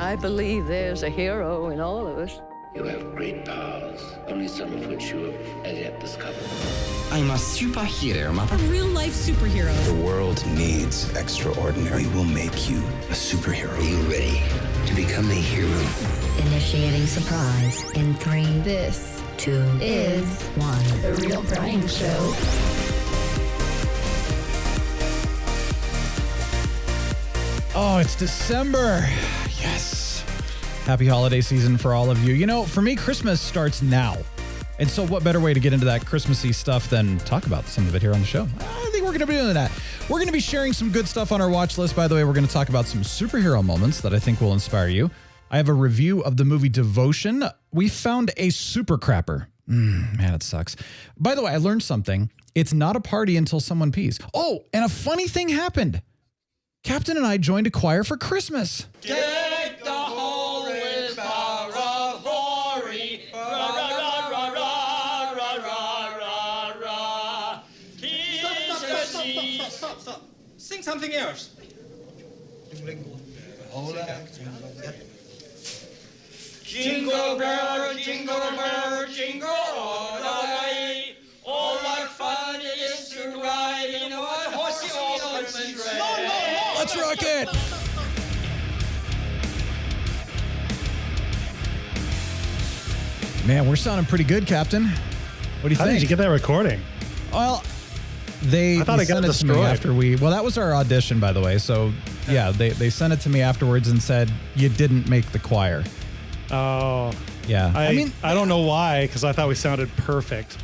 I believe there's a hero in all of us. You have great powers, only some of which you have as yet discovered. I'm a superhero. A real-life superhero. The world needs extraordinary. We will make you a superhero. Are you ready to become a hero? Initiating surprise in 3, This 2, is 1. The Real Brian Show. Oh, it's December. Yes. Happy holiday season for all of you. You know, for me, Christmas starts now. And so what better way to get into that Christmassy stuff than talk about some of it here on the show? I think we're going to be doing that. We're going to be sharing some good stuff on our watch list. By the way, we're going to talk about some superhero moments that I think will inspire you. I have a review of the movie Devotion. We found a super crapper. Man, it sucks. By the way, I learned something. It's not a party until someone pees. Oh, and a funny thing happened. Captain and I joined a choir for Christmas. Take the whole with power of glory. Ra ra ra ra ra ra ra ra. Stop. Sing something else. Jingle bell, jingle all the way. All our fun is to ride in a horsey open sleigh. Let's rock it. Man, we're sounding pretty good, Captain. What do you How think? did you get that recording? Well, they thought it got sent it to me destroyed. after well, that was our audition, by the way. So, yeah, they sent it to me afterwards and said, you didn't make the choir. Oh, Yeah. I don't know why, because I thought we sounded perfect.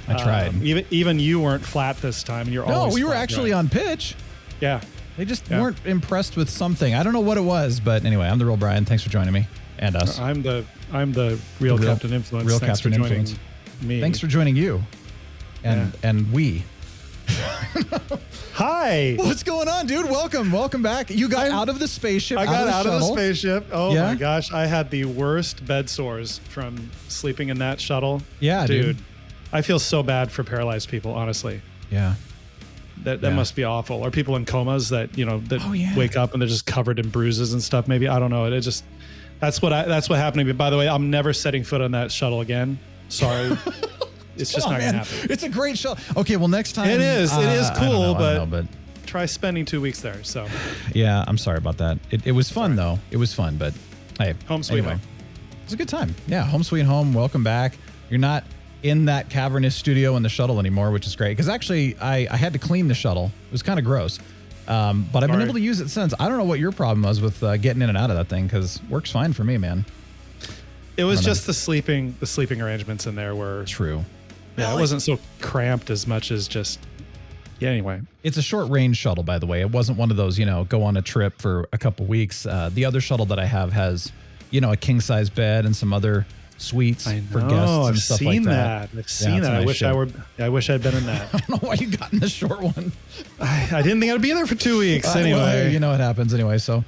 I tried. Even you weren't flat this time, and you're No, always we were flat, actually right? on pitch. Yeah. They just weren't impressed with something. I don't know what it was, but anyway, I'm the real Brian. Thanks for joining me and us. I'm the real Captain Influence. Real Thanks Captain for joining Influence. me. Thanks for joining you. And we. Hi. What's going on, dude? Welcome back. You got out of the spaceship. I got out of the shuttle. spaceship. Oh Yeah? my gosh, I had the worst bed sores from sleeping in that shuttle. Yeah, dude. I feel so bad for paralyzed people, honestly. Yeah. That Yeah. must be awful. Or people in comas that, wake up and they're just covered in bruises and stuff. Maybe, I don't know. That's what happened to me. By the way, I'm never setting foot on that shuttle again. Sorry. It's just not going to happen. It's a great show. Okay, well, next time. It is cool, I don't know, but try spending 2 weeks there. So yeah, I'm sorry about that. It was fun, though. It was fun, but hey. Home sweet home. It was a good time. Yeah, home sweet home. Welcome back. You're not in that cavernous studio in the shuttle anymore, which is great. Because actually, I had to clean the shuttle. It was kind of gross. But I've been able to use it since. I don't know what your problem was with getting in and out of that thing, because it works fine for me, man. It was just the sleeping arrangements in there were true. Yeah, it wasn't so cramped as much as just. Yeah, anyway. It's a short range shuttle, by the way. It wasn't one of those, go on a trip for a couple weeks. The other shuttle that I have has, a king size bed and some other suites for guests and stuff like that. I've seen that. I wish I'd been in that. I don't know why you got in the short one. I didn't think I'd be there for 2 weeks anyway. Well, you know what happens anyway. So,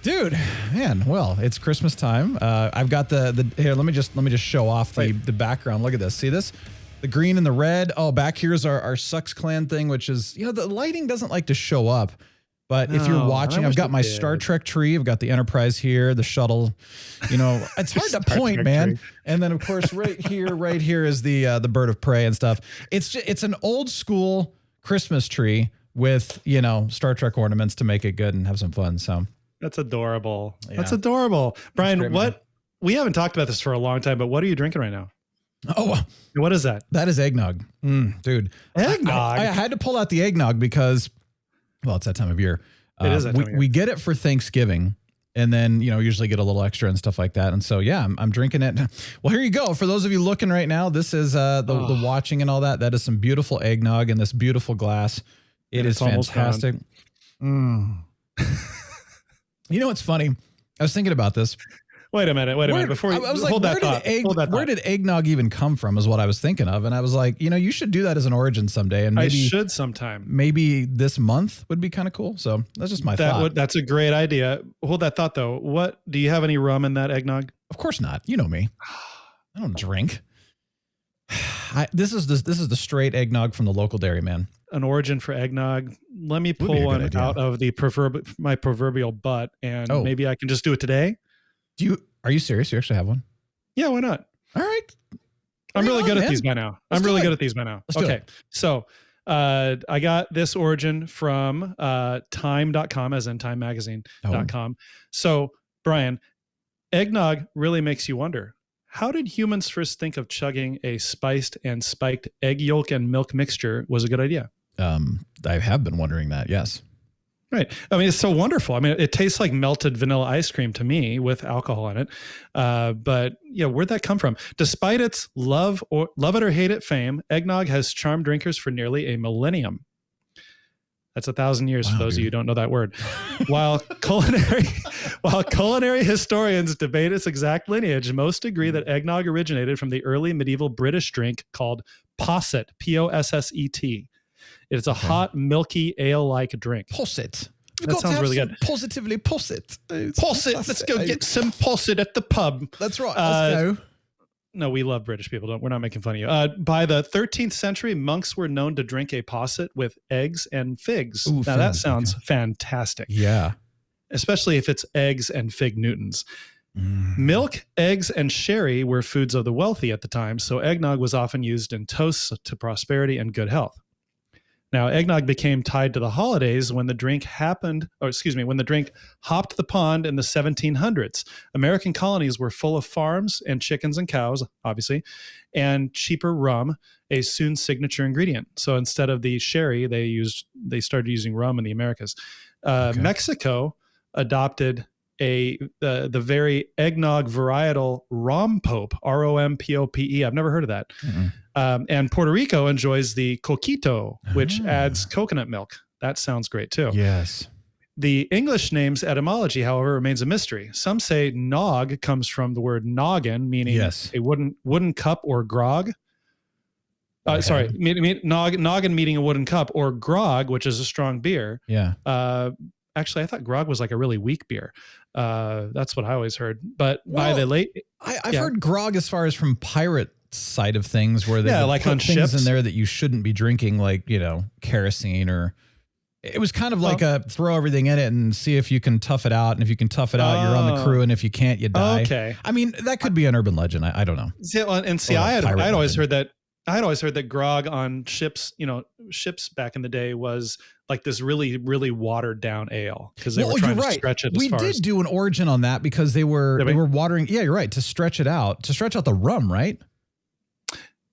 dude, man, well, it's Christmas time. I've got the here. Let me just show off the background. Look at this. See this? The green and the red. Oh, back here's our Sucks Clan thing, which is, the lighting doesn't like to show up. But if you're watching, I've got my Star Trek tree. I've got the Enterprise here, the shuttle. It's hard to point, man. And then, of course, right here is the bird of prey and stuff. It's an old school Christmas tree with, Star Trek ornaments to make it good and have some fun. So that's adorable. Yeah. That's adorable. Brian, great, we haven't talked about this for a long time, but what are you drinking right now? Oh, what is that? That is eggnog. Dude. Eggnog? I had to pull out the eggnog because, well, it's that time of year. It is that time of year. We get it for Thanksgiving and then, usually get a little extra and stuff like that. And so, yeah, I'm drinking it. Well, here you go. For those of you looking right now, this is the watching and all that. That is some beautiful eggnog in this beautiful glass. It is fantastic. It's funny. I was thinking about this. Wait a minute. Before you hold that thought. Where did eggnog even come from is what I was thinking of. And I was like, you should do that as an origin someday. And maybe I should sometime. Maybe this month would be kind of cool. So that's just my thought. That's a great idea. Hold that thought though. What do you have any rum in that eggnog? Of course not. You know me. I don't drink. This is the straight eggnog from the local dairy, man. An origin for eggnog. Let me pull one out of my proverbial butt, and maybe I can just do it today. Are you serious? You actually have one? Yeah, why not? All right. I'm really good at these by now. Okay. So I got this origin from time.com, as in timemagazine.com. So, Brian, eggnog really makes you wonder, how did humans first think of chugging a spiced and spiked egg yolk and milk mixture was a good idea? I have been wondering that, yes. Right. I mean, it's so wonderful. I mean, it tastes like melted vanilla ice cream to me with alcohol in it. But where'd that come from? Despite its love it or hate it fame, eggnog has charmed drinkers for nearly a millennium. That's 1,000 years for those of you who don't know that word. While culinary historians debate its exact lineage, most agree that eggnog originated from the early medieval British drink called posset, P-O-S-S-E-T. It's a hot, milky, ale-like drink. Posset. That sounds really good. Positively posset. Posset. Let's go get some posset at the pub. That's right. Let's go. No, we love British people. We're not making fun of you. By the 13th century, monks were known to drink a posset with eggs and figs. Now, that sounds fantastic. Yeah. Especially if it's eggs and fig Newtons. Milk, eggs, and sherry were foods of the wealthy at the time, so eggnog was often used in toasts to prosperity and good health. Now, eggnog became tied to the holidays when the drink hopped the pond in the 1700s. American colonies were full of farms and chickens and cows, obviously, and cheaper rum, a soon signature ingredient. So instead of the sherry, they started using rum in the Americas. Mexico adopted the very eggnog varietal rompope, R-O-M-P-O-P-E. I've never heard of that. And Puerto Rico enjoys the coquito, which adds coconut milk. That sounds great too. Yes. The English name's etymology, however, remains a mystery. Some say nog comes from the word noggin, meaning a wooden cup or grog. Noggin meaning a wooden cup, or grog, which is a strong beer. Yeah. Actually, I thought grog was like a really weak beer. That's what I always heard. But by the late... I've heard grog as far as from pirate side of things, where they like put on things ships in there that you shouldn't be drinking, like, kerosene, or it was kind of like a throw everything in it and see if you can tough it out. And if you can tough it out, you're on the crew. And if you can't, you die. Okay. I mean, that could be an urban legend. I don't know. I'd always heard that grog on ships, ships back in the day was like this really, really watered down ale because they were trying to stretch it. We did do an origin on that because they were watering. Yeah, you're right. To stretch out the rum, right?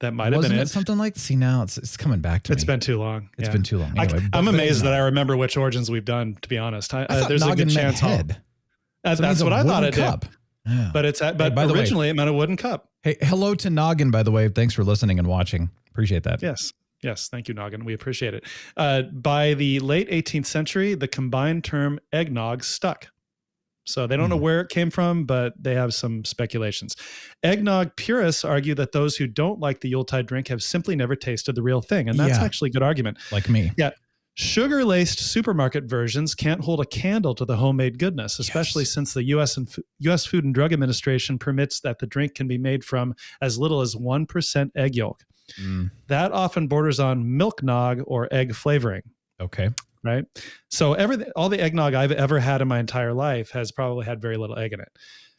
That might have been it. Something like, see, now it's coming back to me. It's been too long. It's been too long. Anyway, I'm amazed that I remember which origins we've done, to be honest. There's a good chance. That's what I thought it did. Yeah. But originally it meant a wooden cup. Hey, hello to Noggin, by the way. Thanks for listening and watching. Appreciate that. Yes. Thank you, Noggin. We appreciate it. By the late 18th century, the combined term eggnog stuck. So they don't know where it came from, but they have some speculations. Eggnog purists argue that those who don't like the Yuletide drink have simply never tasted the real thing. And that's actually a good argument. Like me. Yeah. Sugar-laced supermarket versions can't hold a candle to the homemade goodness, especially since the U.S. Food and Drug Administration permits that the drink can be made from as little as 1% egg yolk. That often borders on milk nog or egg flavoring. Okay. Right. So all the eggnog I've ever had in my entire life has probably had very little egg in it.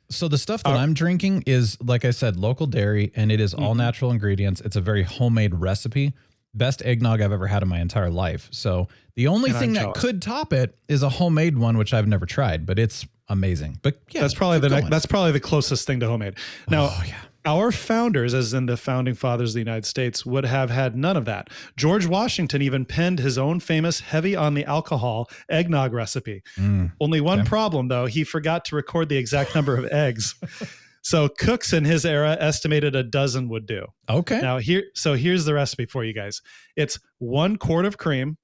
So the stuff that I'm drinking is, like I said, local dairy, and it is all natural ingredients. It's a very homemade recipe. Best eggnog I've ever had in my entire life. So the only thing that could top it is a homemade one, which I've never tried, but it's amazing. But yeah, that's probably the closest thing to homemade. Now, our founders, as in the founding fathers of the United States, would have had none of that. George Washington even penned his own famous heavy on the alcohol eggnog recipe. Only one problem, though. He forgot to record the exact number of eggs. So cooks in his era estimated a dozen would do. Okay. Now here's the recipe for you guys. It's 1 quart of cream,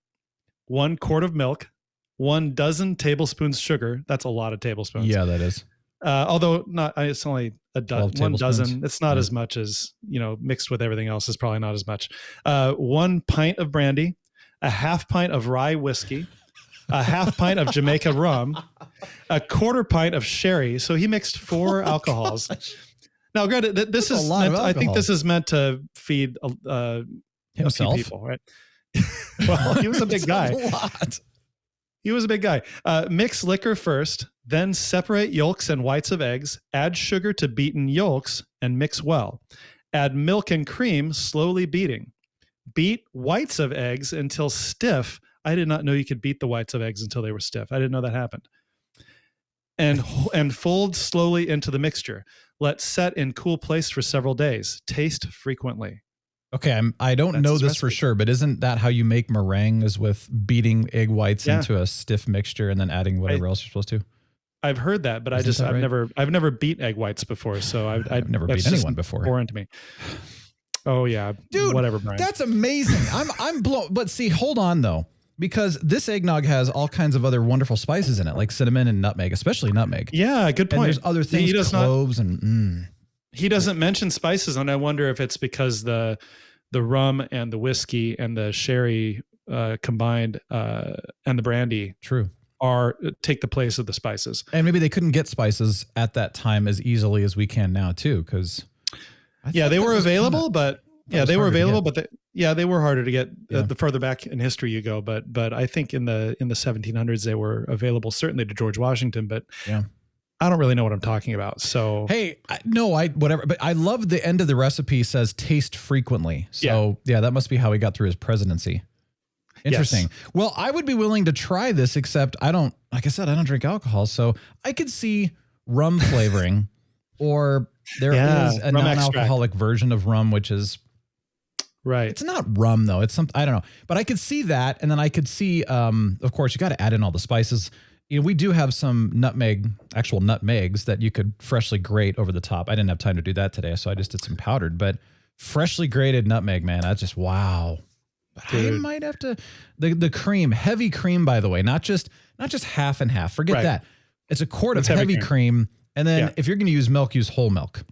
1 quart of milk, 1 dozen tablespoons sugar. That's a lot of tablespoons. Yeah, that is. Although it's only a dozen. 1 dozen. It's not as much as, mixed with everything else is probably not as much. 1 pint of brandy, a half pint of rye whiskey, a half pint of Jamaica rum, a 1/4 pint of sherry. So he mixed 4 alcohols, Now, granted, this That's is a lot of meant, I think alcohol. this is meant to feed a few Himself? people, right? Well, he was a big guy. A lot. He was a big guy. Mix liquor first, then separate yolks and whites of eggs. Add sugar to beaten yolks and mix well. Add milk and cream, slowly beating. Beat whites of eggs until stiff. I did not know you could beat the whites of eggs until they were stiff. I didn't know that happened. And fold slowly into the mixture. Let set in cool place for several days. Taste frequently. Okay, I don't That's know his this for recipe. sure, but isn't that how you make meringue? Is with beating egg whites Yeah. into a stiff mixture and then adding whatever else you're supposed to? I've heard that, but Isn't that I've right? never beat egg whites before, so I've never that's beat just anyone before. Foreign to me. Oh yeah, Dude, whatever, Brian. That's amazing. I'm blown. But see, hold on though, because this eggnog has all kinds of other wonderful spices in it, like cinnamon and nutmeg, especially nutmeg. Yeah, good And point. there's other things, He does not. cloves and He doesn't mention spices, and I wonder if it's because the rum and the whiskey and the sherry combined and the brandy true. take the place of the spices. And maybe they couldn't get spices at that time as easily as we can now too, because Yeah, they were available, but yeah, was they were harder to available, get. but they were harder to get Yeah. the further back in history you go. But I think in the 1700s they were available, certainly to George Washington. But yeah. I don't really know what I'm talking about. So Hey, whatever. But I love the end of the recipe says taste frequently. So yeah, that must be how he got through his presidency. Interesting. Yes. Well, I would be willing to try this, except like I said, I don't drink alcohol. So I could see rum flavoring, or there is a rum non-alcoholic version of rum, which is, right. it's not rum though. It's something, I don't know, but I could see that. And then I could see, of course you got to add in all the spices. You know, we do have some actual nutmegs that you could freshly grate over the top. I didn't have time to do that today, so I just did some powdered, but freshly grated nutmeg, man, that's just wow. But Dude. I might have to the cream, heavy cream, by the way, not just half and half. Forget Right. that. It's a quart It's of heavy heavy cream, and then Yeah. if you're going to use milk, use whole milk.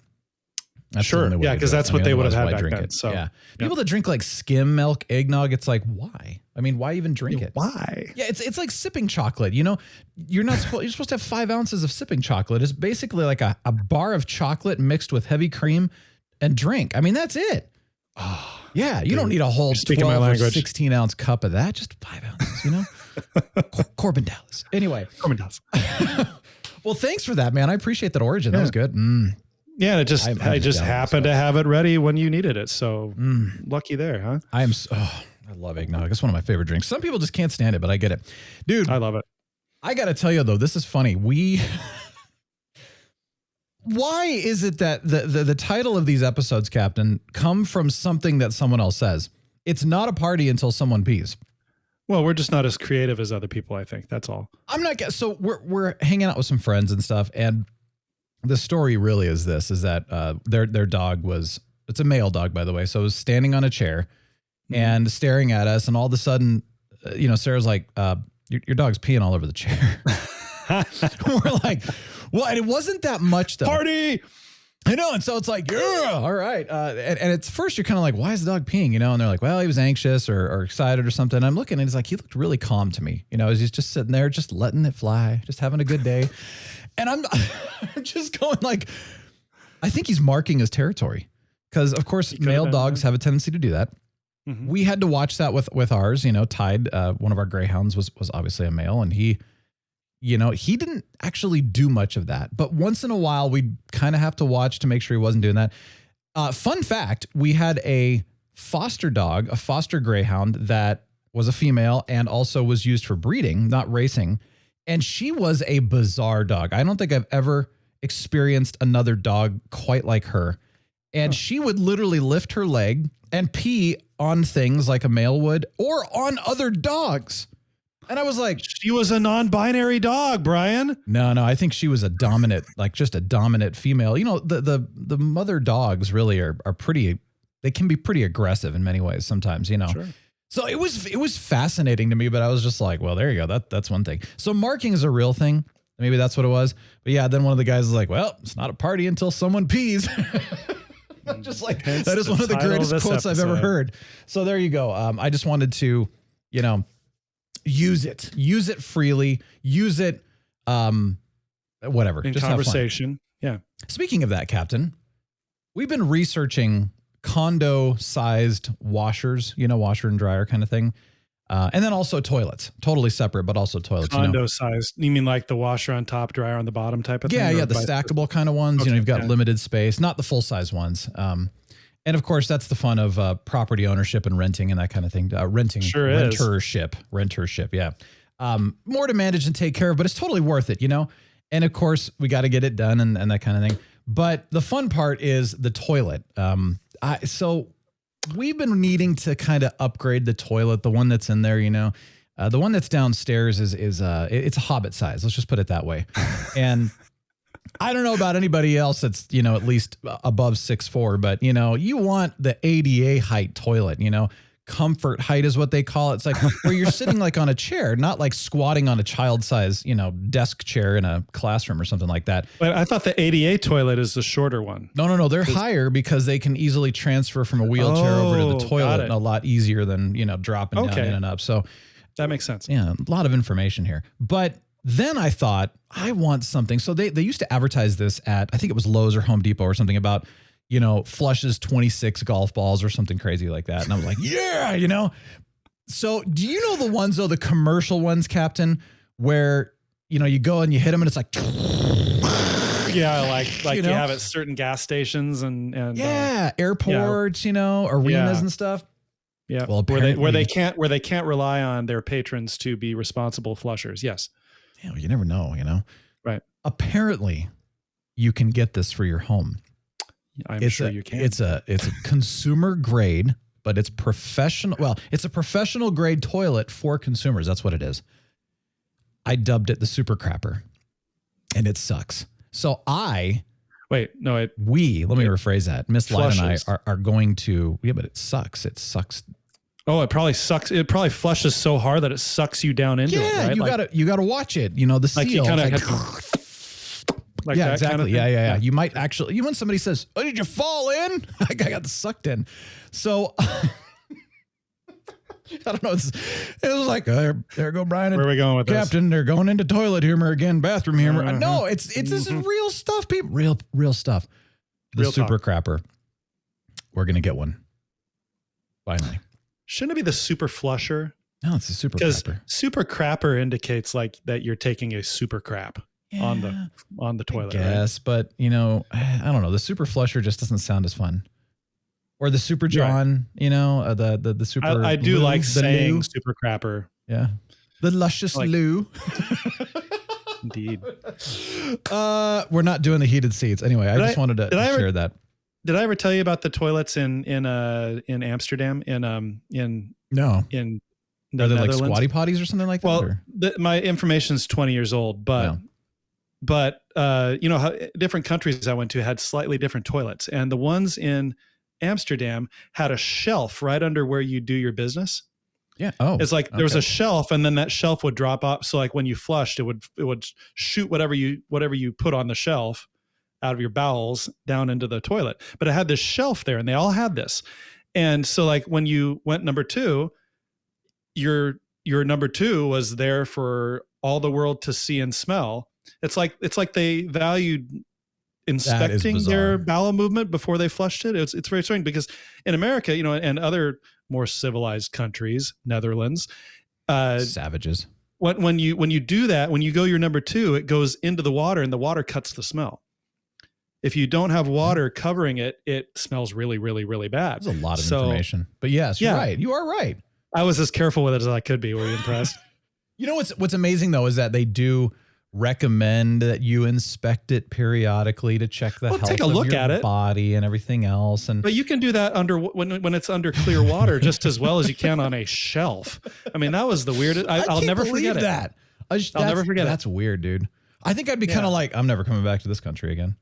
That's the Sure. only way Yeah, to 'cause do it. that's what they would have otherwise, had why back drink then, it? so, yeah, people that drink like skim milk, eggnog, it's like, why? I mean, why even drink it? Why? Yeah, it's like sipping chocolate. You know, you're supposed to have 5 ounces of sipping chocolate. It's basically like a bar of chocolate mixed with heavy cream and drink. I mean, that's it. Oh, Yeah, you don't need a whole You're speaking my 12 or language. 16 ounce cup of that. Just 5 ounces, you know? Corbin Dallas. Anyway, Corbin Dallas. well, thanks for that, man. I appreciate that origin. That was good. Yeah, I'm I just just jealous, happened to have it ready when you needed it. So lucky there, huh? I love eggnog. It's one of my favorite drinks. Some people just can't stand it, but I get it. Dude, I love it. I got to tell you, though, this is funny. Why is it that the title of these episodes, Captain, come from something that someone else says? It's not a party until someone pees. Well, we're just not as creative as other people, I think. That's all. I'm not. So we're hanging out with some friends and stuff, and the story really is this: is that their dog it's a male dog, by the way, so it was standing on a chair and staring at us, and all of a sudden, Sarah's like, "Your dog's peeing all over the chair." We're like, well, and it wasn't that much though. Party. I know. And so it's like, yeah, all right. And at first you're kind of like, why is the dog peeing? And they're like, well, he was anxious or excited or something. And I'm looking and he's like, he looked really calm to me. He's just sitting there, just letting it fly, just having a good day. And I'm just going like, I think he's marking his territory because of course male dogs have a tendency to do that. Mm-hmm. We had to watch that with ours, Tide, one of our greyhounds was obviously a male, and he didn't actually do much of that, but once in a while we'd kind of have to watch to make sure he wasn't doing that. Fun fact, we had a foster dog, a foster greyhound that was a female and also was used for breeding, not racing. And she was a bizarre dog. I don't think I've ever experienced another dog quite like her. And she would literally lift her leg and pee on things like a male would or on other dogs. And I was like, she was a non-binary dog, Brian. No, I think she was a dominant, like just a dominant female. The mother dogs really are pretty, they can be pretty aggressive in many ways sometimes, Sure. So it was fascinating to me, but I was just like, well, there you go. That's one thing. So marking is a real thing. Maybe that's what it was. But yeah, then one of the guys was like, well, it's not a party until someone pees. Just like, that is one of the greatest quotes I've ever heard. So there you go. I just wanted to, use it freely, use it, whatever. In just conversation. Yeah. Speaking of that, Captain, we've been researching condo-sized washers, washer and dryer kind of thing. And then also toilets, totally separate, but also toilets. Condo sized. You mean like the washer on top, dryer on the bottom type of thing? Yeah, the stackable kind of ones. Okay, You've got limited space, not the full-size ones. And of course, that's the fun of property ownership and renting and that kind of thing. Renting, sure rentership. Yeah. More to manage and take care of, but it's totally worth it, And of course, we got to get it done and that kind of thing. But the fun part is the toilet. So we've been needing to kind of upgrade the toilet, the one that's in there, the one that's downstairs is it's a Hobbit size. Let's just put it that way. And I don't know about anybody else that's, at least above 6'4", but you want the ADA height toilet, comfort height is what they call it. It's like where you're sitting like on a chair, not like squatting on a child size, desk chair in a classroom or something like that. But I thought the ADA toilet is the shorter one. No. They're higher because they can easily transfer from a wheelchair over to the toilet a lot easier than, dropping down in and up. So that makes sense. Yeah. A lot of information here, but then I thought I want something. So they used to advertise this at, I think it was Lowe's or Home Depot or something about, flushes 26 golf balls or something crazy like that. And I was like, yeah, So do you know the ones though, the commercial ones, Captain, where, you go and you hit them and it's like, yeah, like you have at certain gas stations and airports, arenas and stuff. Yeah. Well, where they can't rely on their patrons to be responsible flushers. Yes. Yeah, well, you never know, Right. Apparently you can get this for your home. I'm sure you can. It's a consumer grade, but it's professional. Well, it's a professional grade toilet for consumers. That's what it is. I dubbed it the super crapper, and it sucks. So let me rephrase that. Miss Light and I are going to, but it sucks. It sucks. Oh, it probably sucks. It probably flushes so hard that it sucks you down into it. Right? You gotta watch it. The seal. You kind of exactly. Kind of yeah. You might actually, when somebody says, "Oh, did you fall in?" I got sucked in. So I don't know. It was like, there go Brian. Where are we going with Captain? this? They're going into toilet humor again, bathroom humor. No, it's this is real stuff, people. Real stuff. The Real super talk. crapper. We're gonna get one. Finally. Shouldn't it be the super flusher? No, it's a super Because crapper. super crapper indicates like that you're taking a super crap on the toilet. Yes, right? but I don't know. The super flusher just doesn't sound as fun. Or the super John, the super. I do loo, like saying loo. super crapper. Yeah, the luscious loo. Indeed. We're not doing the heated seats anyway. I just wanted to share that. Did I ever tell you about the toilets in Amsterdam in No. In Are they like Netherlands? squatty potties or something like that? Well, my information is 20 years old, but how different countries I went to had slightly different toilets, and the ones in Amsterdam had a shelf right under where you do your business. Yeah. Oh, it's like there was a shelf, and then that shelf would drop off. So like when you flushed, it would shoot whatever you put on the shelf out of your bowels down into the toilet. But it had this shelf there, and they all had this. And so like when you went number two, your number two was there for all the world to see and smell. It's like they valued inspecting their bowel movement before they flushed it. It's very strange because in America, and other more civilized countries, Netherlands, savages. When you do that, when you go your number two, it goes into the water, and the water cuts the smell. If you don't have water covering it, it smells really, really, really bad. There's a lot of information, but yes, you're right. You are right. I was as careful with it as I could be. Were you impressed? What's amazing though is that they do recommend that you inspect it periodically to check the health take a of look your at it. body and everything else. But you can do that when it's under clear water just as well as you can on a shelf. I mean, that was the weirdest. I'll never forget that. I'll never forget it. That's weird, dude. I think I'd be kind of like, I'm never coming back to this country again.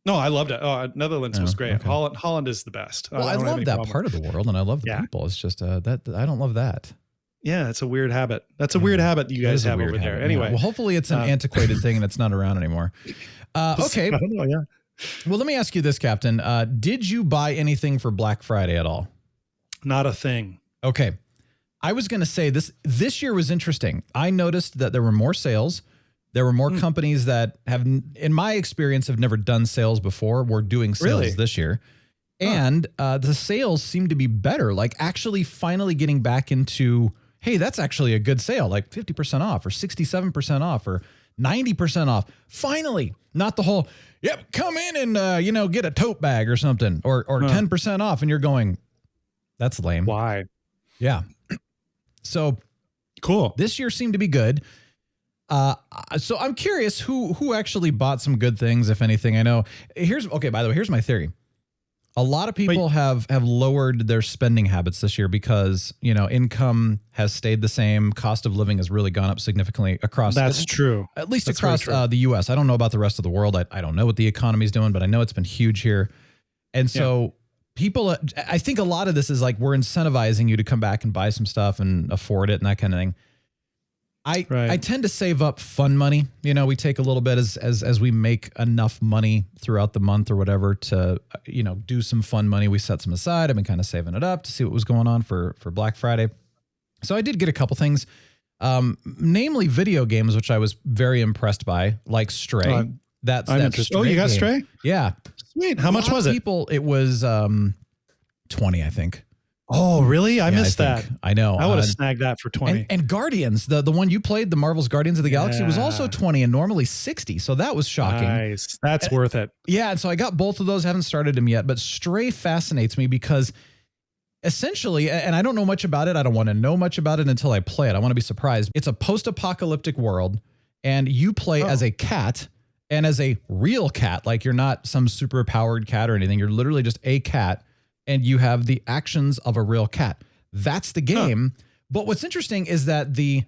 No, I loved it. Oh, Netherlands was great. Okay. Holland is the best. Well, I love that part of the world, and I love the people. It's just that I don't love that. Yeah, it's a weird habit. That's a weird habit that you guys have over there. Anyway, well, hopefully it's an antiquated thing and it's not around anymore. Okay. I don't know, yeah. Well, let me ask you this, Captain. Did you buy anything for Black Friday at all? Not a thing. Okay. I was going to say this year was interesting. I noticed that there were more sales. There were more companies that have, in my experience, have never done sales before. Were doing sales this year. And the sales seem to be better, like actually finally getting back into, hey, that's actually a good sale, like 50% off or 67% off or 90% off. Finally, not the whole, yep, come in and, get a tote bag or something or 10% off. And you're going, that's lame. Why? Yeah. So cool. This year seemed to be good. So I'm curious who actually bought some good things, if anything. I know by the way, here's my theory. A lot of people have lowered their spending habits this year because, income has stayed the same. Cost of living has really gone up significantly across. That's true. At least across the U.S. I don't know about the rest of the world. I don't know what the economy is doing, but I know it's been huge here. And so people, I think a lot of this is like we're incentivizing you to come back and buy some stuff and afford it and that kind of thing. I tend to save up fun money. We take a little bit as we make enough money throughout the month or whatever to, do some fun money. We set some aside. I've been kind of saving it up to see what was going on for Black Friday. So I did get a couple things, namely video games, which I was very impressed by, like Stray. That's interested. Oh, you got game. Stray? Yeah. Sweet. How much was it? It was 20, I think. Oh, really? I missed that. I know. I would have snagged that for 20. And Guardians, the one you played, the Marvel's Guardians of the Galaxy, was also 20 and normally 60. So that was shocking. Nice. That's worth it. Yeah. And so I got both of those. Haven't started them yet. But Stray fascinates me because essentially, and I don't know much about it. I don't want to know much about it until I play it. I want to be surprised. It's a post-apocalyptic world, and you play as a cat and as a real cat. Like you're not some super powered cat or anything. You're literally just a cat. And you have the actions of a real cat. That's the game. But what's interesting is that the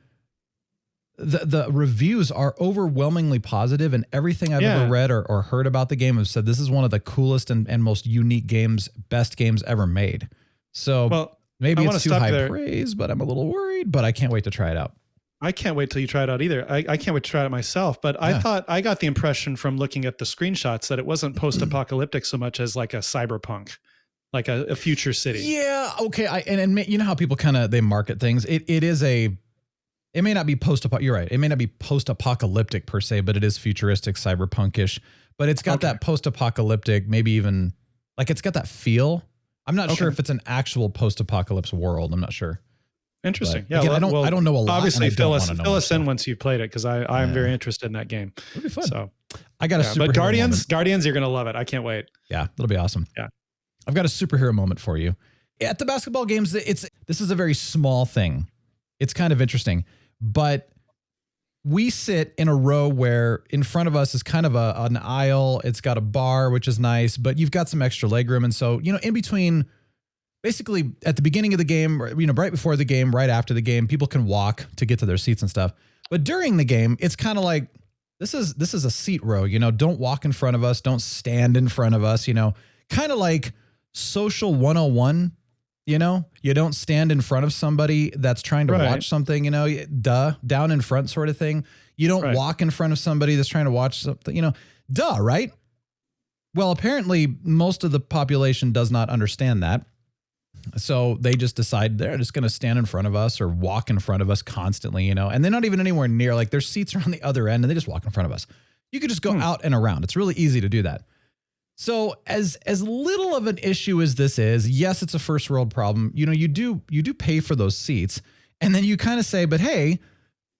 reviews are overwhelmingly positive, and everything I've ever read or heard about the game have said this is one of the coolest and most unique games, best games ever made. So maybe it's too high praise, but I'm a little worried, but I can't wait to try it out. I can't wait till you try it out either. I can't wait to try it myself, but I thought I got the impression from looking at the screenshots that it wasn't post-apocalyptic so much as like a cyberpunk. Like a future city. Yeah. Okay. And you know how people they market things. It may not be you're right. It may not be post-apocalyptic per se, but it is futuristic, cyberpunkish, but it's got that post-apocalyptic, maybe even like it's got that feel. I'm not sure if it's an actual post-apocalypse world. I'm not sure. Interesting. But, again, I don't know a lot. Obviously fill us in once you've played it. Cause I'm very interested in that game. It'll be fun. So I got a super Guardians, you're going to love it. I can't wait. Yeah. It'll be awesome. Yeah. I've got a superhero moment for you. At the basketball games, this is a very small thing. It's kind of interesting, but we sit in a row where in front of us is kind of an aisle. It's got a bar, which is nice, but you've got some extra legroom. And so, in between, basically at the beginning of the game, right before the game, right after the game, people can walk to get to their seats and stuff. But during the game, it's kind of like, this is a seat row, don't walk in front of us. Don't stand in front of us, kind of like social 101, you don't stand in front of somebody that's trying to watch something, down in front sort of thing. You don't walk in front of somebody that's trying to watch something, right? Well, apparently most of the population does not understand that. So they just decide they're just going to stand in front of us or walk in front of us constantly, and they're not even anywhere near, like their seats are on the other end and they just walk in front of us. You could just go out and around. It's really easy to do that. So as little of an issue as this is, yes, it's a first world problem. You do pay for those seats, and then you kind of say, but hey,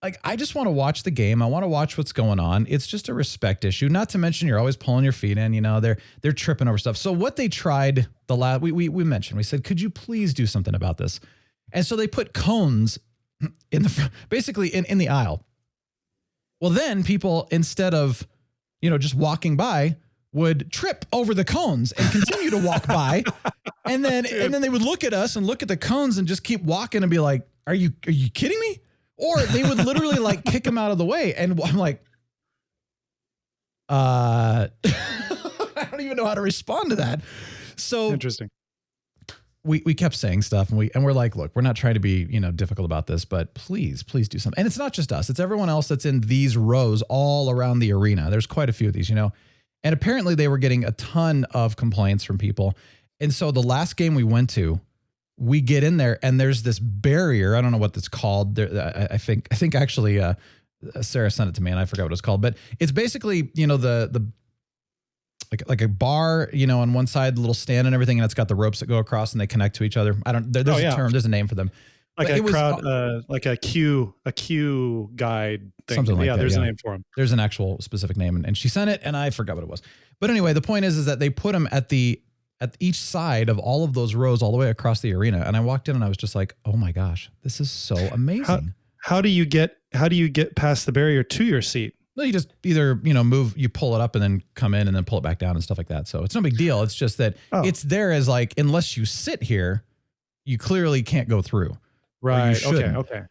like I just want to watch the game. I want to watch what's going on. It's just a respect issue. Not to mention you're always pulling your feet in. They're tripping over stuff. So what they tried we mentioned, we said, could you please do something about this? And so they put cones basically in the aisle. Well, then people, instead of just walking by, would trip over the cones and continue to walk by. And then they would look at us and look at the cones and just keep walking and be like, are you kidding me? Or they would literally like kick them out of the way. And I'm like, I don't even know how to respond to that. So interesting. We kept saying stuff and we're like, look, we're not trying to be, difficult about this, but please do something. And it's not just us. It's everyone else that's in these rows all around the arena. There's quite a few of these, And apparently they were getting a ton of complaints from people. And so the last game we went to, we get in there and there's this barrier. I don't know what that's called. There, I think actually Sarah sent it to me and I forgot what it's called, but it's basically, you know, the like a bar, you know, on one side, the little stand and everything, and it's got the ropes that go across and they connect to each other. There's a term, there's a name for them. Like a crowd, like a queue guide thing. Something like that. There's a name for them. There's an actual specific name, and she sent it, and I forgot what it was. But anyway, the point is that they put them at each side of all of those rows, all the way across the arena. And I walked in, and I was just like, "Oh my gosh, this is so amazing!" How do you get past the barrier to your seat? Well, you just either, you know, you pull it up and then come in and then pull it back down and stuff like that. So it's no big deal. It's just that it's there as like, unless you sit here, you clearly can't go through. Right. Okay.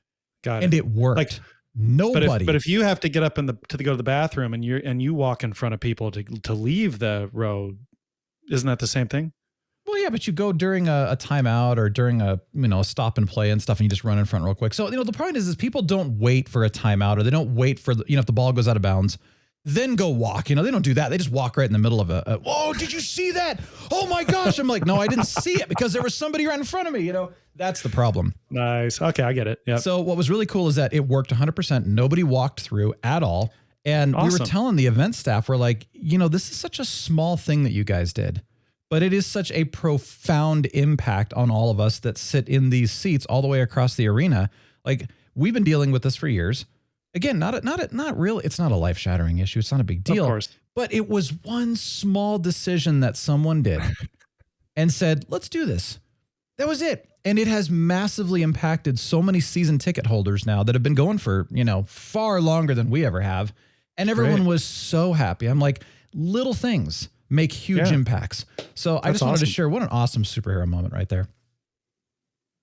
Got it. And it worked. Like nobody. But if you have to get up to go to the bathroom and you walk in front of people to leave the row, isn't that the same thing? Well, yeah, but you go during a timeout or during a stop and play and stuff, and you just run in front real quick. So, you know, the point is people don't wait for a timeout, or they don't wait for if the ball goes out of bounds, then go walk. You know, they don't do that. They just walk right in the middle of whoa, did you see that? Oh my gosh. I'm like, no, I didn't see it because there was somebody right in front of me. You know, that's the problem. Nice. Okay, I get it. Yeah. So what was really cool is that it worked 100%. Nobody walked through at all. And we were telling the event staff, we're like, you know, this is such a small thing that you guys did, but it is such a profound impact on all of us that sit in these seats all the way across the arena. Like, we've been dealing with this for years. Again, not really. It's not a life-shattering issue. It's not a big deal. Of course. But it was one small decision that someone did and said, let's do this. That was it. And it has massively impacted so many season ticket holders now that have been going for, you know, far longer than we ever have. And everyone was so happy. I'm like, little things make huge impacts. So I just wanted to share what an awesome superhero moment right there.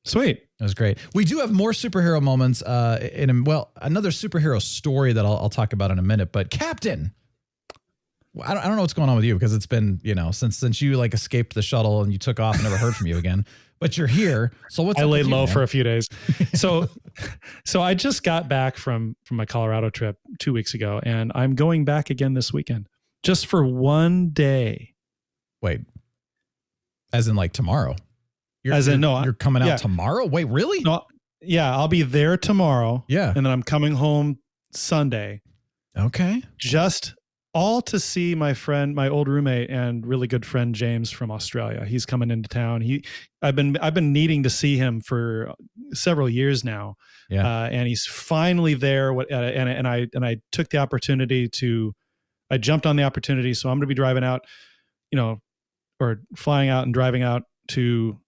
Sweet. That was great. We do have more superhero moments another superhero story that I'll talk about in a minute. But Captain, I don't know what's going on with you, because it's been, you know, since you like escaped the shuttle and you took off and never heard from you again. But you're here. So what's I laid low for a few days. So I just got back from my Colorado trip 2 weeks ago, and I'm going back again this weekend just for one day. Wait, as in like tomorrow? You're coming out tomorrow? Wait, really? No, yeah, I'll be there tomorrow. Yeah. And then I'm coming home Sunday. Okay. Just all to see my friend, my old roommate and really good friend, James from Australia. He's coming into town. I've been needing to see him for several years now. Yeah. And he's finally there. And I took the opportunity I jumped on the opportunity. So I'm going to be driving out, you know, or flying out and driving out to,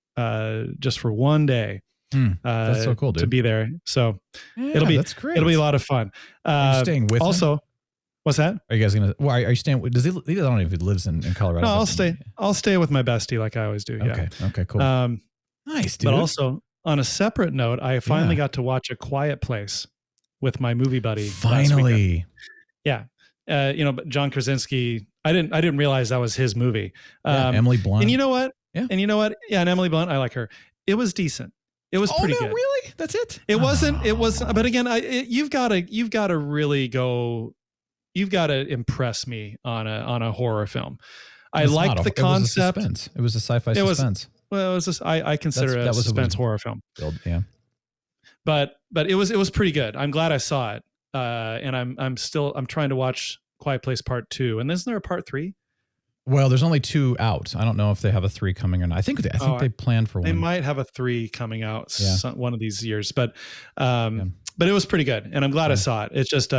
just for one day. That's so cool, dude. To be there. So that's great. It'll be a lot of fun. Are you staying with him? What's that? Are you guys gonna? Well, are you staying? I don't know if he lives in Colorado. No, I'll stay with my bestie like I always do. Okay. Yeah. Okay. Cool. Nice, dude. But also on a separate note, I finally got to watch A Quiet Place with my movie buddy. Finally. Yeah. But John Krasinski. I didn't realize that was his movie. Emily Blunt. And you know what? Yeah. And you know what? Yeah. And Emily Blunt, I like her. It was decent. It was pretty good. Really? That's it? It wasn't. But again, you've got to really go. You've got to impress me on a horror film. I liked the concept. It was a sci-fi suspense. It was just, I consider it a suspense horror film. Yeah. But it was pretty good. I'm glad I saw it. And I'm trying to watch Quiet Place Part 2. And isn't there a Part 3? Well, there's only 2 out. I don't know if they have a 3 coming or not. I think they planned for one. They might have a 3 coming out one of these years. But it was pretty good, and I'm glad I saw it. It's just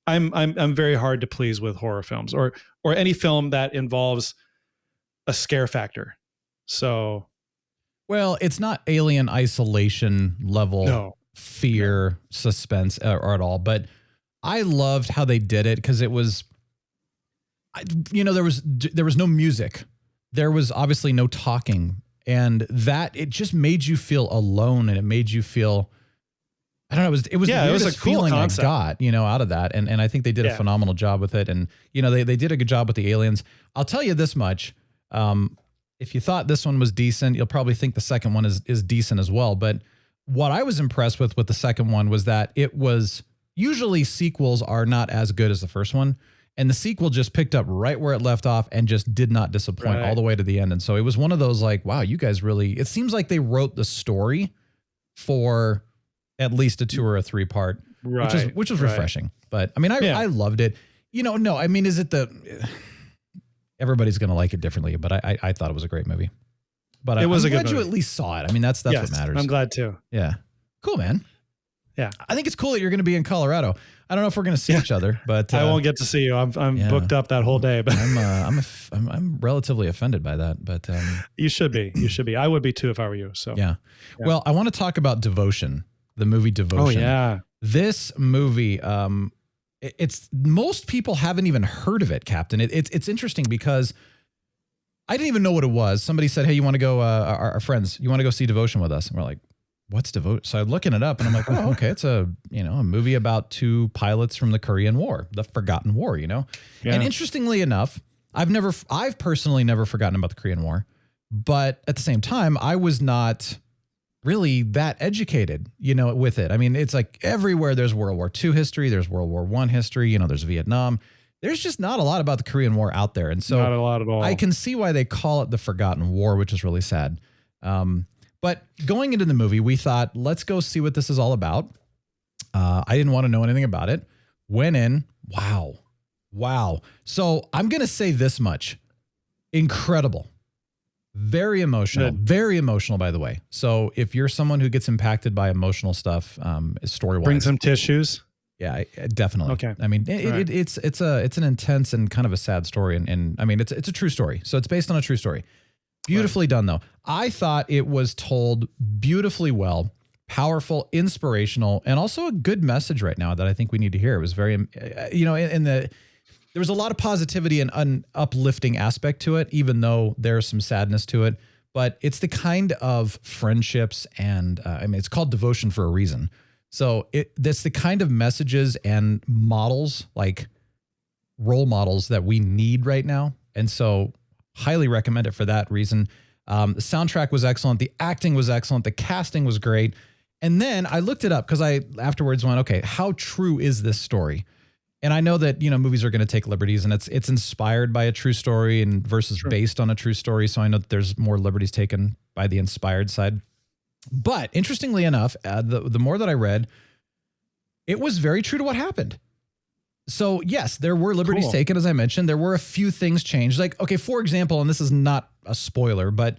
I'm very hard to please with horror films or any film that involves a scare factor. So, well, it's not Alien Isolation level fear, suspense or at all. But I loved how they did it, because it was, there was no music, there was obviously no talking, and that it just made you feel alone, and it made you feel. I don't know. It was the weirdest feeling I got, out of that. And I think they did a phenomenal job with it. And, they did a good job with the aliens. I'll tell you this much. If you thought this one was decent, you'll probably think the second one is decent as well. But what I was impressed with the second one was that it was, usually sequels are not as good as the first one. And the sequel just picked up right where it left off and just did not disappoint all the way to the end. And so it was one of those like, wow, you guys really, it seems like they wrote the story for at least a 2 or a 3 part which was refreshing. But I mean, I loved it. No, I mean, is it everybody's going to like it differently, but I thought it was a great movie. But I'm glad you at least saw it. I mean, that's what matters. I'm glad too. Yeah. Cool, man. Yeah. I think it's cool that you're going to be in Colorado. I don't know if we're going to see each other, but I won't get to see you. I'm booked up that whole day, but I'm relatively offended by that, but you should be. You should be. I would be too if I were you. So yeah. Well, I want to talk about Devotion, the movie Devotion. Oh yeah. This movie, it's most people haven't even heard of it, Captain. It's interesting because I didn't even know what it was. Somebody said, "Hey, you want to go? Our friends, you want to go see Devotion with us?" And we're like, "What's Devotion?" So I'm looking it up, and I'm like, "Oh, okay, it's a movie about two pilots from the Korean War, the Forgotten War." Yeah. And interestingly enough, I've personally never forgotten about the Korean War, but at the same time, I was not really that educated, with it. I mean, it's like everywhere there's World War II history, there's World War I history, there's Vietnam. There's just not a lot about the Korean War out there. And so not a lot at all. I can see why they call it the Forgotten War, which is really sad. But going into the movie, we thought, let's go see what this is all about. I didn't want to know anything about it. Went in. Wow. So I'm going to say this much. Incredible. Very emotional. Good. Very emotional, by the way. So if you're someone who gets impacted by emotional stuff, story-wise. Bring some tissues. Yeah, definitely. Okay. I mean, it's an intense and kind of a sad story. And I mean, it's a true story. So it's based on a true story. Beautifully done, though. I thought it was told beautifully well, powerful, inspirational, and also a good message right now that I think we need to hear. It was very, there was a lot of positivity and an uplifting aspect to it, even though there's some sadness to it. But it's the kind of friendships and, it's called Devotion for a reason. So that's the kind of messages and models, like role models that we need right now. And so highly recommend it for that reason. The soundtrack was excellent. The acting was excellent. The casting was great. And then I looked it up because I afterwards went, okay, how true is this story? And I know that, movies are going to take liberties and it's inspired by a true story and versus based on a true story. So I know that there's more liberties taken by the inspired side. But interestingly enough, the more that I read, it was very true to what happened. So yes, there were liberties taken, as I mentioned. There were a few things changed. Like, okay, for example, and this is not a spoiler, but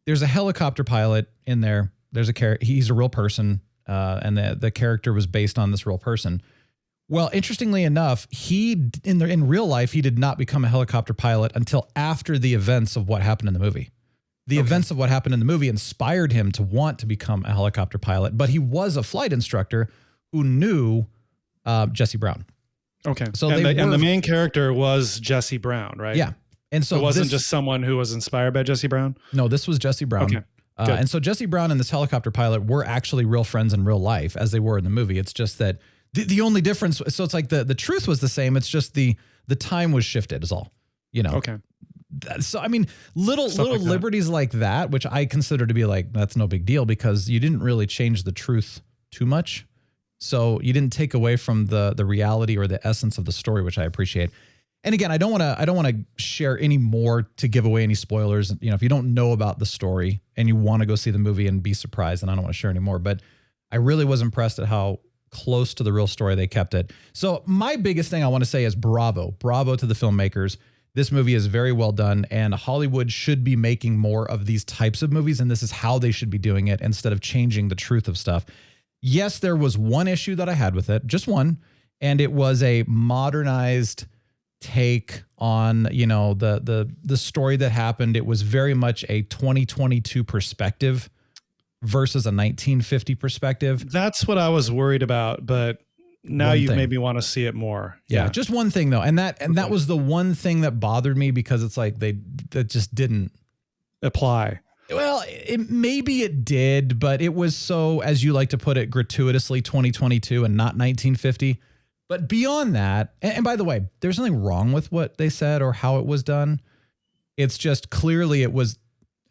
there's a helicopter pilot in there. There's he's a real person, and the character was based on this real person. Well, interestingly enough, in real life, he did not become a helicopter pilot until after the events of what happened in the movie. The events of what happened in the movie inspired him to want to become a helicopter pilot, but he was a flight instructor who knew Jesse Brown. Okay. So and the main character was Jesse Brown, right? Yeah. And so it wasn't just someone who was inspired by Jesse Brown? No, this was Jesse Brown. Okay. And so Jesse Brown and this helicopter pilot were actually real friends in real life as they were in the movie. It's just that the only difference, so it's like the truth was the same. It's just the time was shifted is all, Okay. So, I mean, little liberties like that, which I consider to be like, that's no big deal because you didn't really change the truth too much. So you didn't take away from the reality or the essence of the story, which I appreciate. And again, I don't want to share any more to give away any spoilers. If you don't know about the story and you want to go see the movie and be surprised, then I don't want to share any more. But I really was impressed at how close to the real story they kept it. So my biggest thing I want to say is bravo to the filmmakers. This movie is very well done, and Hollywood should be making more of these types of movies, and this is how they should be doing it instead of changing the truth of stuff. Yes, there was one issue that I had with it, just one, and it was a modernized take on, the story that happened. It was very much a 2022 perspective versus a 1950 perspective. That's what I was worried about, but now you've made me want to see it more. Yeah, just one thing though. And that was the one thing that bothered me because it's like that just didn't apply. Well, maybe it did, but it was so, as you like to put it, gratuitously 2022 and not 1950. But beyond that, and by the way, there's nothing wrong with what they said or how it was done. It's just clearly it was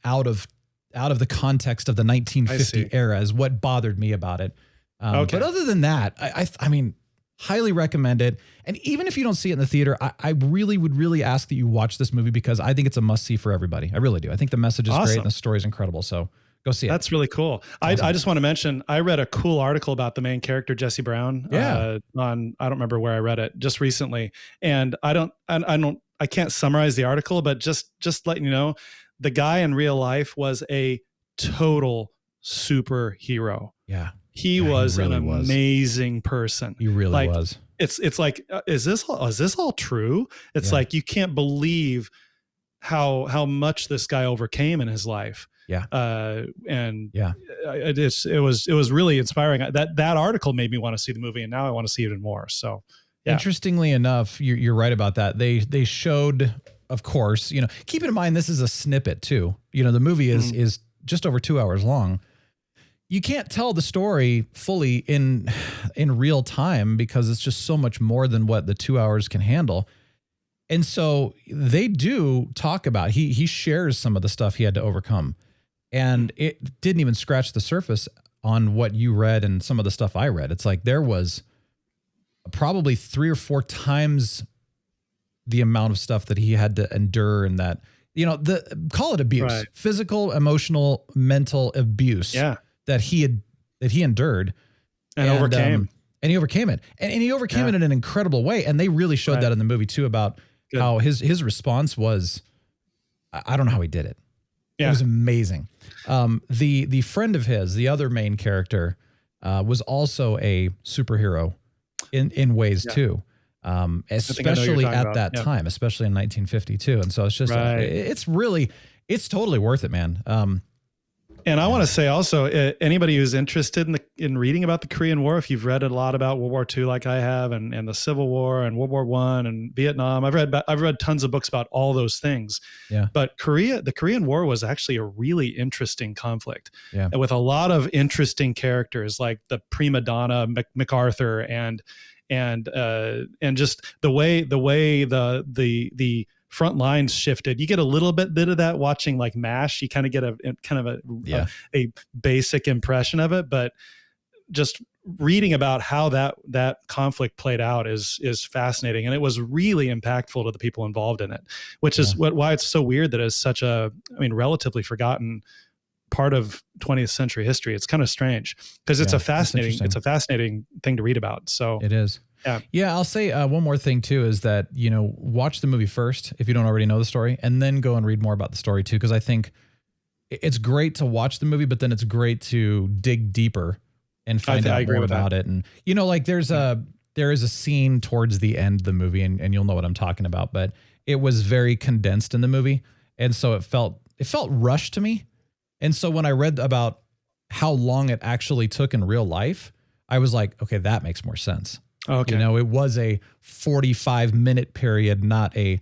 out of the context of the 1950 era is what bothered me about it. But other than that, I mean, highly recommend it. And even if you don't see it in the theater, I really would ask that you watch this movie because I think it's a must see for everybody. I really do. I think the message is great and the story is incredible. So Go see it. That's really cool. Awesome. I just want to mention, I read a cool article about the main character, Jesse Brown. I don't remember where I read it, just recently. And I can't summarize the article, but just letting you know, the guy in real life was a total superhero. Yeah. He was really an amazing person. He really was. It's like, is this all true? It's like, you can't believe how much this guy overcame in his life. Yeah. It was really inspiring. That article made me want to see the movie, and now I want to see it even more. So, yeah. Interestingly enough, you're right about that. They showed, of course, keep in mind, this is a snippet too. The movie is just over 2 hours long. You can't tell the story fully in real time because it's just so much more than what the 2 hours can handle. And so they do talk about, he shares some of the stuff he had to overcome. And it didn't even scratch the surface on what you read and some of the stuff I read. It's like there was probably 3 or 4 times the amount of stuff that he had to endure, and that, call it abuse, right. Physical, emotional, mental abuse that he endured and overcame. And he overcame it. And he overcame it in an incredible way. And they really showed that in the movie too, about how his response was, I don't know how he did it. Yeah. It was amazing. The friend of his, the other main character, was also a superhero in ways too. Especially at that time, especially in 1952. And so it's just, it's totally worth it, man. And I want to say also, anybody who's interested in reading about the Korean War, if you've read a lot about World War II, like I have, and the Civil War and World War I and Vietnam, I've read tons of books about all those things. Yeah. But the Korean War was actually a really interesting conflict, with a lot of interesting characters, like the prima donna MacArthur and just the way the front lines shifted. You get a little bit of that watching like MASH. You kind of get a basic impression of it, but just reading about how that conflict played out is fascinating. And it was really impactful to the people involved in it, which is why it's so weird that it's such a, relatively forgotten part of 20th century history. It's kind of strange because it's a fascinating thing to read about. So it is. Yeah. I'll say one more thing too, is that, watch the movie first if you don't already know the story, and then go and read more about the story too. Cause I think it's great to watch the movie, but then it's great to dig deeper and find out more about it. And, there is a scene towards the end of the movie, and you'll know what I'm talking about, but it was very condensed in the movie. And so it felt rushed to me. And so when I read about how long it actually took in real life, I was like, okay, that makes more sense. Okay. It was a 45-minute period, not a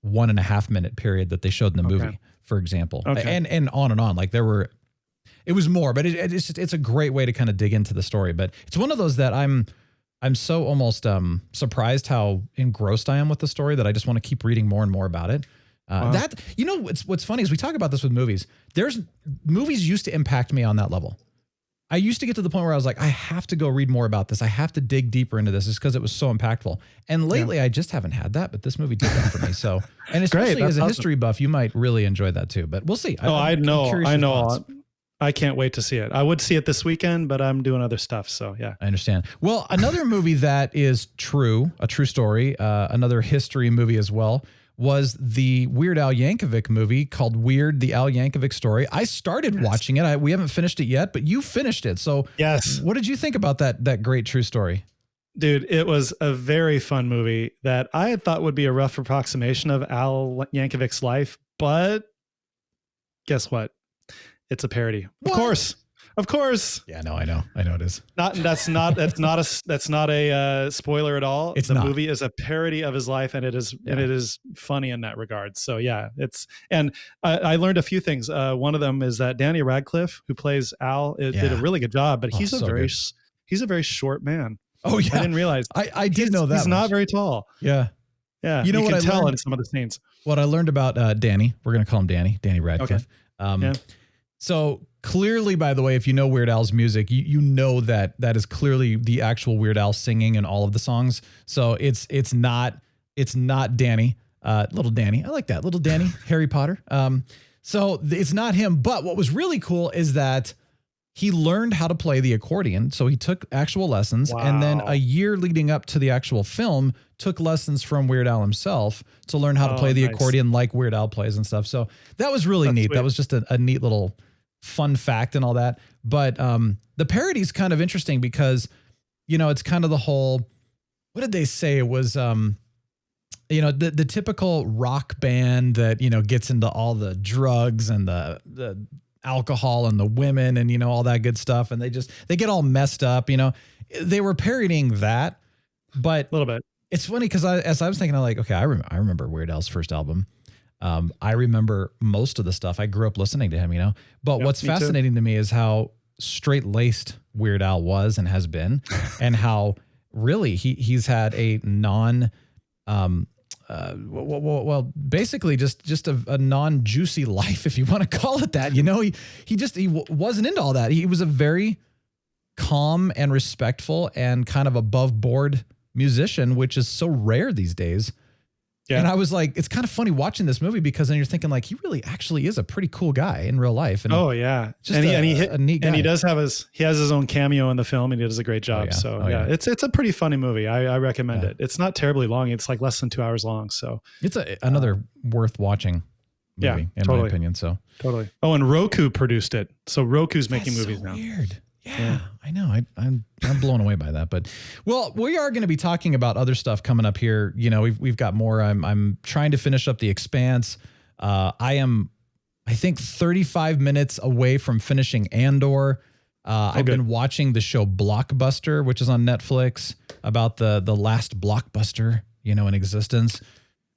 1.5 minute period that they showed in the movie, for example. Okay. And on. Like it was more, but it's a great way to kind of dig into the story. But it's one of those that I'm so almost surprised how engrossed I am with the story that I just want to keep reading more and more about it. What's funny is we talk about this with movies. Movies used to impact me on that level. I used to get to the point where I was like, I have to go read more about this. I have to dig deeper into this, just because it was so impactful. And lately, I just haven't had that, but this movie did that for me. So, and especially as a history buff, you might really enjoy that too. But we'll see. I know. I can't wait to see it. I would see it this weekend, but I'm doing other stuff. So yeah, I understand. Well, another movie that is a true story, another history movie as well, was the Weird Al Yankovic movie called Weird, the Al Yankovic Story. I started watching it. We haven't finished it yet, but you finished it. So yes, what did you think about that great true story? Dude, it was a very fun movie that I had thought would be a rough approximation of Al Yankovic's life, but guess what? It's a parody. What? Of course. Yeah, no, I know it is. That's not a spoiler at all. The movie is a parody of his life, and it is funny in that regard. So yeah, I learned a few things. One of them is that Danny Radcliffe, who plays Al, did a really good job, but he's a very short man. Oh yeah, I didn't realize. I did know that he's not very tall. Yeah. You know what I tell in some of the scenes. What I learned about Danny, we're gonna call him Danny Radcliffe. Okay. So clearly, by the way, if you know Weird Al's music, you know that is clearly the actual Weird Al singing in all of the songs. So it's not Danny, little Danny. I like that, little Danny, Harry Potter. So it's not him. But what was really cool is that he learned how to play the accordion. So he took actual lessons. Wow. And then a year leading up to the actual film, took lessons from Weird Al himself to learn how to play the accordion like Weird Al plays and stuff. So that was really neat. Sweet. That was just a neat little fun fact and all that. But the parody is kind of interesting because, it's kind of the whole, what did they say? It was, the typical rock band that, gets into all the drugs and the alcohol and the women and, all that good stuff. And they get all messed up, they were parodying that, but a little bit. It's funny because as I was thinking, I'm like, okay, I remember Weird Al's first album. I remember most of the stuff. I grew up listening to him, but what's fascinating to me is how straight laced Weird Al was and has been, and how really he's had a basically just a non-juicy life, if you want to call it that. He wasn't into all that. He was a very calm and respectful and kind of above board musician, which is so rare these days. Yeah. And I was like, it's kind of funny watching this movie because then you're thinking like, he really actually is a pretty cool guy in real life. And just a neat guy. And he does have he has his own cameo in the film and he does a great job. It's a pretty funny movie. I recommend it. It's not terribly long. It's like less than 2 hours long. So it's another worth watching movie in my opinion. So totally. Oh, and Roku produced it. So Roku's making movies now. Weird. Yeah, I know. I'm blown away by that. But well, we are going to be talking about other stuff coming up here. We've got more. I'm trying to finish up The Expanse. I think 35 minutes away from finishing Andor. I've been watching the show Blockbuster, which is on Netflix, about the last blockbuster, in existence.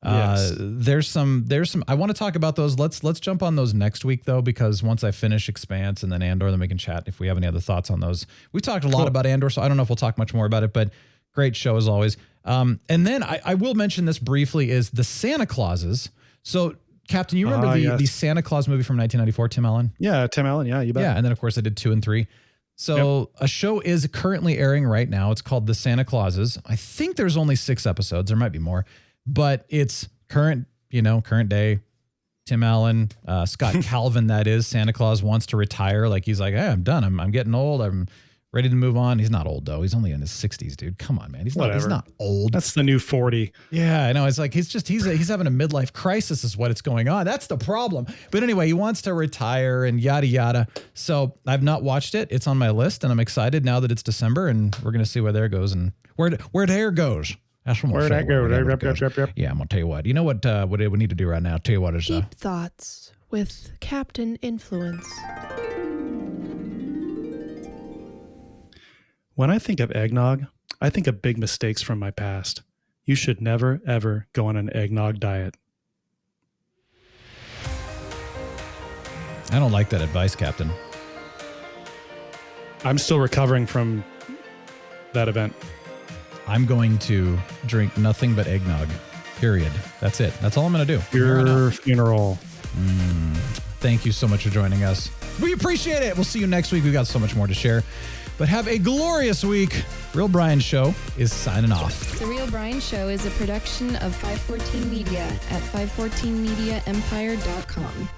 Yes. There's some, I want to talk about those. Let's jump on those next week though, because once I finish Expanse and then Andor, then we can chat if we have any other thoughts on those. We talked a lot about Andor, so I don't know if we'll talk much more about it, but great show as always. And then I will mention this briefly is the Santa Clauses. So Captain, you remember the Santa Claus movie from 1994, Tim Allen? Yeah. Tim Allen. Yeah, you bet. Yeah. And then of course I did 2 and 3. So a show is currently airing right now. It's called The Santa Clauses. I think there's only 6 episodes. There might be more. But it's current day. Tim Allen, Scott Calvin, that is. Santa Claus wants to retire. Like he's like, hey, I'm done. I'm getting old. I'm ready to move on. He's not old though. He's only in his 60s, dude. Come on, man. He's not old. That's the new 40. Yeah, I know. It's like he's having a midlife crisis is what it's going on. That's the problem. But anyway, he wants to retire and yada yada. So I've not watched it. It's on my list, and I'm excited now that it's December, and we're gonna see where there goes and where there goes. That's from where that goes. Yep. Yeah, I'm gonna tell you what. You know what we need to do right now? I'll tell you what is Deep Thoughts with Captain Influence. When I think of eggnog, I think of big mistakes from my past. You should never, ever go on an eggnog diet. I don't like that advice, Captain. I'm still recovering from that event. I'm going to drink nothing but eggnog, period. That's it. That's all I'm going to do. Your funeral. Thank you so much for joining us. We appreciate it. We'll see you next week. We've got so much more to share. But have a glorious week. Real Brian Show is signing off. The Real Brian Show is a production of 514 Media at 514mediaempire.com.